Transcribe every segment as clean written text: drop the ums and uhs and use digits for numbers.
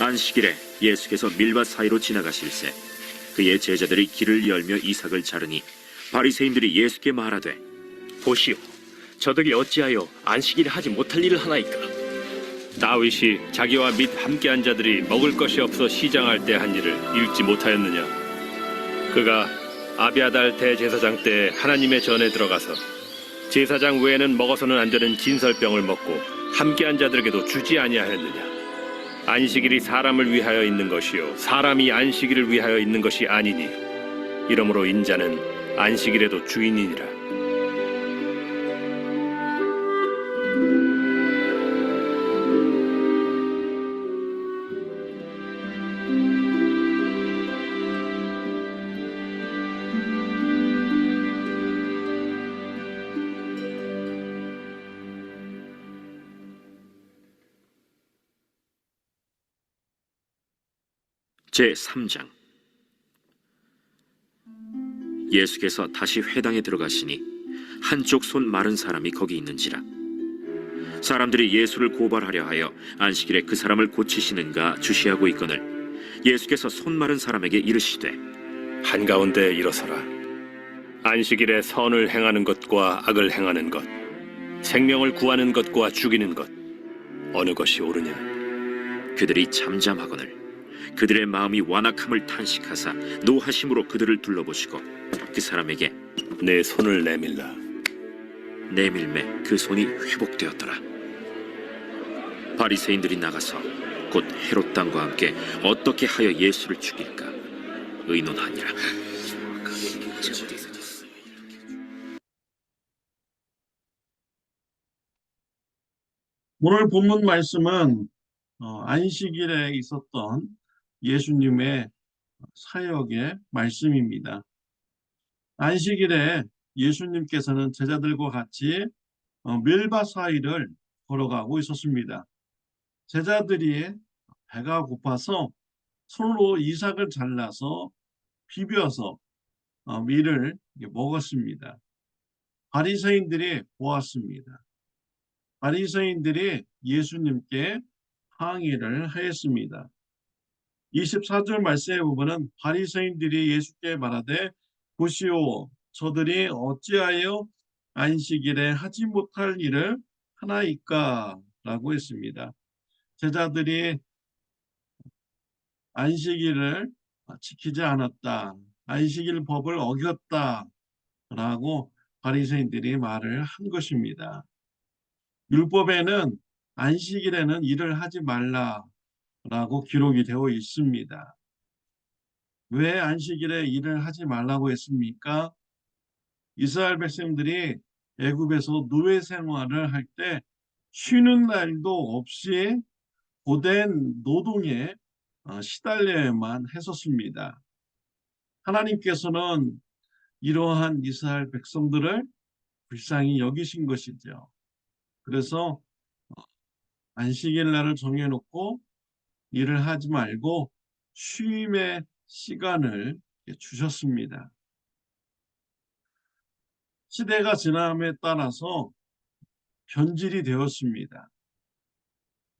안식일에 예수께서 밀밭 사이로 지나가실새 그의 제자들이 길을 열며 이삭을 자르니 바리새인들이 예수께 말하되 보시오, 저들이 어찌하여 안식일에 하지 못할 일을 하나이까? 다윗이 자기와 및 함께한 자들이 먹을 것이 없어 시장할 때 한 일을 읽지 못하였느냐? 그가 아비아달 대제사장 때 하나님의 전에 들어가서 제사장 외에는 먹어서는 안 되는 진설병을 먹고 함께한 자들에게도 주지 아니하였느냐? 안식일이 사람을 위하여 있는 것이요 사람이 안식일을 위하여 있는 것이 아니니 이러므로 인자는 안식일에도 주인이니라. 제3장. 예수께서 다시 회당에 들어가시니 한쪽 손 마른 사람이 거기 있는지라. 사람들이 예수를 고발하려 하여 안식일에 그 사람을 고치시는가 주시하고 있거늘 예수께서 손 마른 사람에게 이르시되 한가운데 일어서라. 안식일에 선을 행하는 것과 악을 행하는 것, 생명을 구하는 것과 죽이는 것, 어느 것이 옳으냐? 그들이 잠잠하거늘 그들의 마음이 완악함을 탄식하사 노하심으로 그들을 둘러보시고 그 사람에게 내 손을 내밀라. 내밀매 그 손이 회복되었더라. 바리새인들이 나가서 곧 헤롯 당과 함께 어떻게 하여 예수를 죽일까 의논하니라. 오늘 본문 말씀은 안식일에 있었던 예수님의 사역의 말씀입니다. 안식일에 예수님께서는 제자들과 같이 밀밭 사이를 걸어가고 있었습니다. 제자들이 배가 고파서 손으로 이삭을 잘라서 비벼서 밀을 먹었습니다. 바리새인들이 보았습니다. 바리새인들이 예수님께 항의를 하였습니다. 24절 말씀에 보면은 바리새인들이 예수께 말하되 보시오, 저들이 어찌하여 안식일에 하지 못할 일을 하나이까? 라고 했습니다. 제자들이 안식일을 지키지 않았다, 안식일 법을 어겼다 라고 바리새인들이 말을 한 것입니다. 율법에는 안식일에는 일을 하지 말라라고 기록이 되어 있습니다. 왜 안식일에 일을 하지 말라고 했습니까? 이스라엘 백성들이 애굽에서 노예 생활을 할 때 쉬는 날도 없이 고된 노동에 시달려야만 했었습니다. 하나님께서는 이러한 이스라엘 백성들을 불쌍히 여기신 것이죠. 그래서 안식일 날을 정해놓고 일을 하지 말고 쉼의 시간을 주셨습니다. 시대가 지남에 따라서 변질이 되었습니다.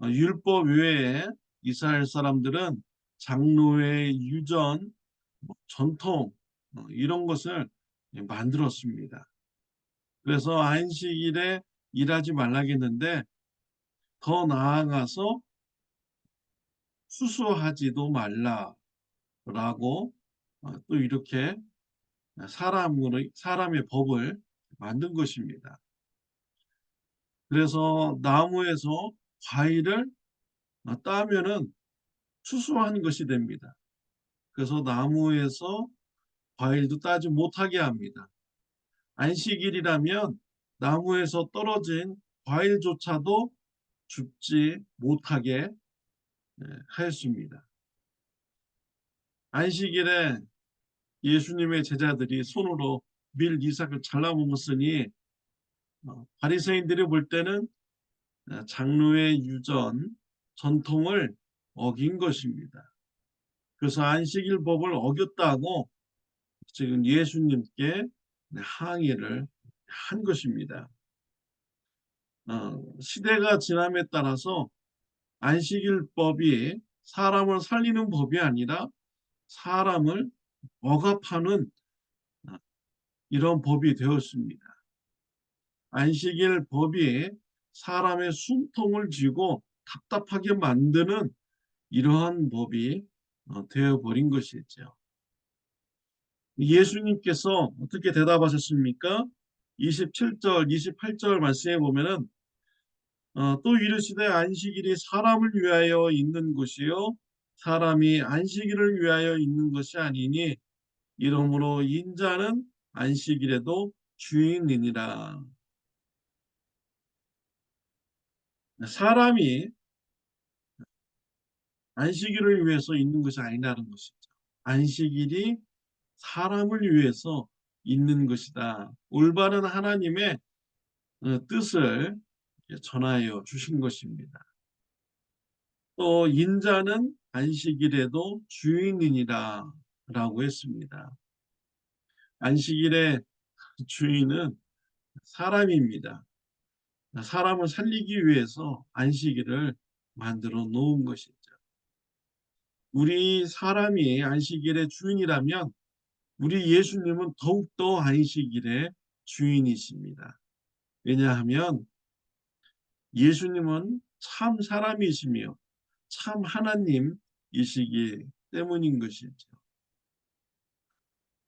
율법 외에 이스라엘 사람들은 장로의 유전, 전통 이런 것을 만들었습니다. 그래서 안식일에 일하지 말라겠는데 더 나아가서 수수하지도 말라라고 또 이렇게 사람의 법을 만든 것입니다. 그래서 나무에서 과일을 따면은 수수한 것이 됩니다. 그래서 나무에서 과일도 따지 못하게 합니다. 안식일이라면 나무에서 떨어진 과일조차도 줍지 못하게 하였습니다. 안식일에 예수님의 제자들이 손으로 밀 이삭을 잘라 먹었으니 바리새인들이 볼 때는 장로의 유전, 전통을 어긴 것입니다. 그래서 안식일 법을 어겼다고 지금 예수님께 항의를 한 것입니다. 시대가 지남에 따라서 안식일법이 사람을 살리는 법이 아니라 사람을 억압하는 이런 법이 되었습니다. 안식일 법이 사람의 숨통을 쥐고 답답하게 만드는 이러한 법이 되어버린 것이죠. 예수님께서 어떻게 대답하셨습니까? 27절, 28절 말씀에 보면은 또 이르시되 안식일이 사람을 위하여 있는 것이요 사람이 안식일을 위하여 있는 것이 아니니 이러므로 인자는 안식일에도 주인이니라. 사람이 안식일을 위해서 있는 것이 아니라는 것이죠. 안식일이 사람을 위해서 있는 것이다. 올바른 하나님의 뜻을 전하여 주신 것입니다. 또 인자는 안식일에도 주인이니라 라고 했습니다. 안식일의 주인은 사람입니다. 사람을 살리기 위해서 안식일을 만들어 놓은 것이죠. 우리 사람이 안식일의 주인이라면 우리 예수님은 더욱더 안식일의 주인이십니다. 왜냐하면 예수님은 참 사람이시며 참 하나님이시기 때문인 것이죠.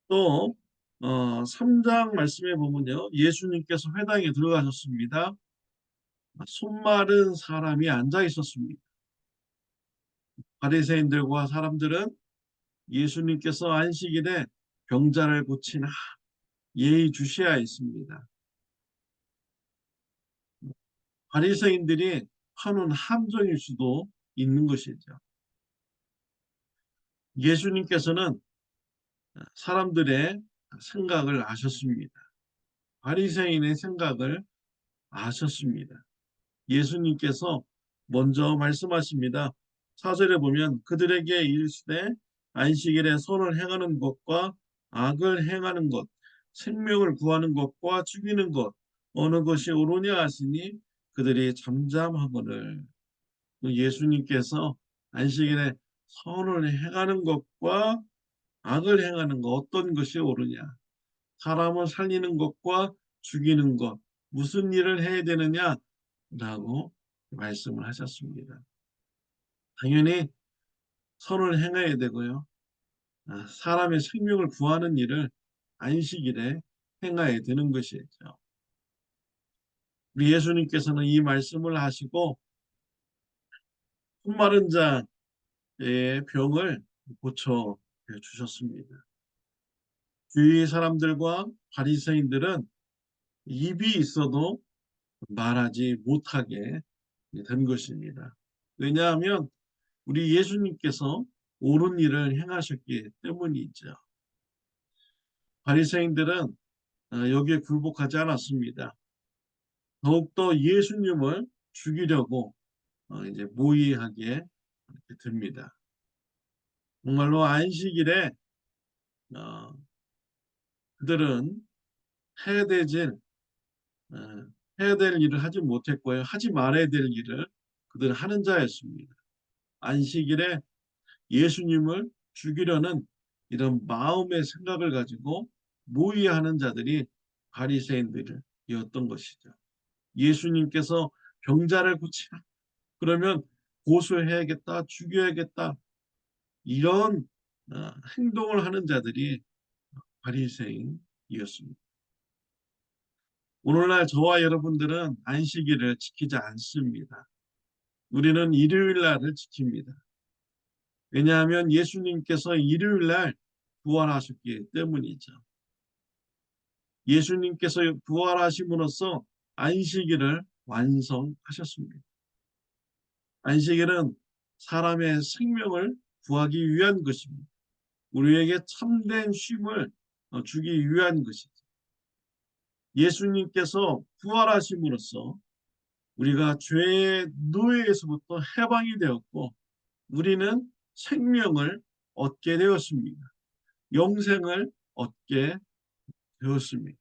또 3장 말씀에 보면요. 예수님께서 회당에 들어가셨습니다. 손 마른 사람이 앉아 있었습니다. 바리새인들과 사람들은 예수님께서 안식일에 병자를 고치나 예의주시하였습니다. 바리새인들이 하는 함정일 수도 있는 것이죠. 예수님께서는 사람들의 생각을 아셨습니다. 바리새인의 생각을 아셨습니다. 예수님께서 먼저 말씀하십니다. 4절에 보면 그들에게 이르시되 안식일에 선을 행하는 것과 악을 행하는 것, 생명을 구하는 것과 죽이는 것 어느 것이 옳으냐 하시니 그들이 잠잠하거늘. 예수님께서 안식일에 선을 행하는 것과 악을 행하는 것 어떤 것이 옳으냐, 사람을 살리는 것과 죽이는 것 무슨 일을 해야 되느냐라고 말씀을 하셨습니다. 당연히 선을 행해야 되고요. 사람의 생명을 구하는 일을 안식일에 행해야 되는 것이죠. 우리 예수님께서는 이 말씀을 하시고 손마른 자의 병을 고쳐 주셨습니다. 주위 사람들과 바리새인들은 입이 있어도 말하지 못하게 된 것입니다. 왜냐하면 우리 예수님께서 옳은 일을 행하셨기 때문이죠. 바리새인들은 여기에 굴복하지 않았습니다. 더욱더 예수님을 죽이려고 이제 모의하게 이렇게 됩니다. 정말로 안식일에 어, 그들은 해야 되질 어, 해야 될 일을 하지 못했고요. 하지 말아야 될 일을 그들은 하는 자였습니다. 안식일에 예수님을 죽이려는 이런 마음의 생각을 가지고 모의하는 자들이 바리새인들이었던 것이죠. 예수님께서 병자를 고치라. 그러면 고소해야겠다, 죽여야겠다. 이런 행동을 하는 자들이 바리새인이었습니다. 오늘날 저와 여러분들은 안식일을 지키지 않습니다. 우리는 일요일 날을 지킵니다. 왜냐하면 예수님께서 일요일 날 부활하셨기 때문이죠. 예수님께서 부활하심으로써 안식일을 완성하셨습니다. 안식일은 사람의 생명을 구하기 위한 것입니다. 우리에게 참된 쉼을 주기 위한 것이죠. 예수님께서 부활하심으로써 우리가 죄의 노예에서부터 해방이 되었고 우리는 생명을 얻게 되었습니다. 영생을 얻게 되었습니다.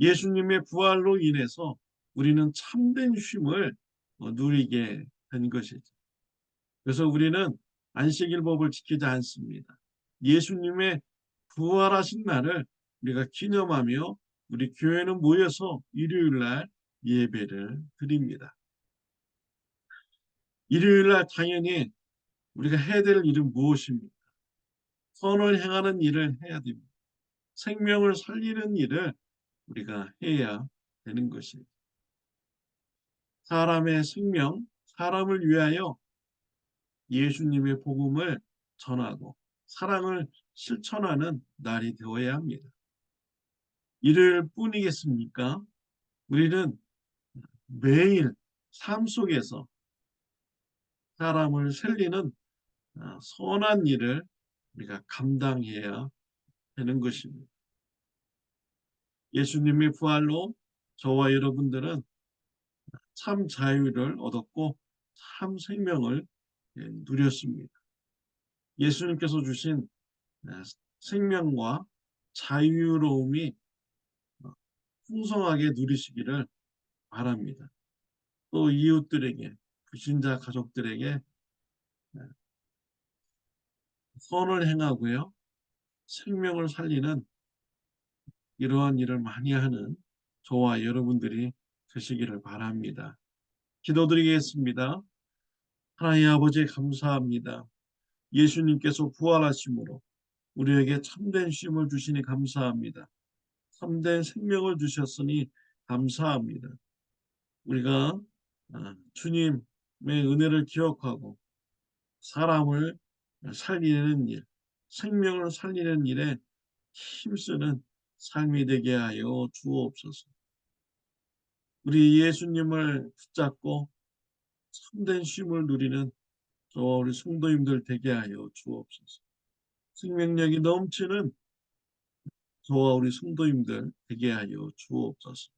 예수님의 부활로 인해서 우리는 참된 쉼을 누리게 된 것이죠. 그래서 우리는 안식일법을 지키지 않습니다. 예수님의 부활하신 날을 우리가 기념하며 우리 교회는 모여서 일요일 날 예배를 드립니다. 일요일 날 당연히 우리가 해야 될 일은 무엇입니까? 선을 행하는 일을 해야 됩니다. 생명을 살리는 일을 우리가 해야 되는 것입니다. 사람의 생명, 사람을 위하여 예수님의 복음을 전하고 사랑을 실천하는 날이 되어야 합니다. 일요일 뿐이겠습니까? 우리는 매일 삶 속에서 사람을 살리는 선한 일을 우리가 감당해야 되는 것입니다. 예수님의 부활로 저와 여러분들은 참 자유를 얻었고 참 생명을 누렸습니다. 예수님께서 주신 생명과 자유로움이 풍성하게 누리시기를 바랍니다. 또 이웃들에게, 불신자 가족들에게 선을 행하고요. 생명을 살리는 이러한 일을 많이 하는 저와 여러분들이 되시기를 바랍니다. 기도드리겠습니다. 하나님 아버지 감사합니다. 예수님께서 부활하심으로 우리에게 참된 쉼을 주시니 감사합니다. 참된 생명을 주셨으니 감사합니다. 우리가 주님의 은혜를 기억하고 사람을 살리는 일, 생명을 살리는 일에 힘쓰는 삶이 되게 하여 주옵소서. 우리 예수님을 붙잡고 참된 쉼을 누리는 저와 우리 성도님들 되게 하여 주옵소서. 생명력이 넘치는 저와 우리 성도님들 되게 하여 주옵소서.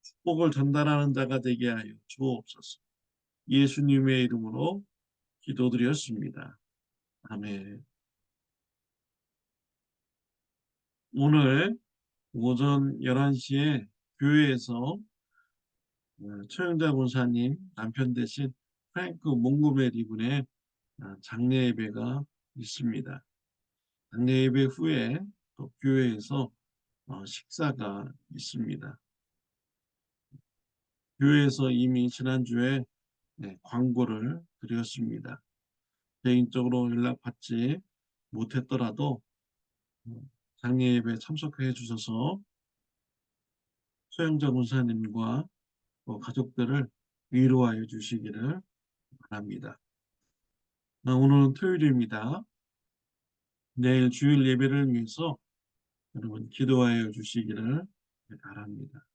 축복을 전달하는 자가 되게 하여 주옵소서. 예수님의 이름으로 기도드렸습니다. 아멘. 오늘 오전 11시에 교회에서 최영자 권사님 남편 되신 프랭크 몽고메리 분의 장례 예배가 있습니다. 장례 예배 후에 또 교회에서 식사가 있습니다. 교회에서 이미 지난주에 광고를 드렸습니다. 개인적으로 연락받지 못했더라도 장례 예배 참석해 주셔서 소영자 권사님과 가족들을 위로하여 주시기를 바랍니다. 오늘은 토요일입니다. 내일 주일 예배를 위해서 여러분 기도하여 주시기를 바랍니다.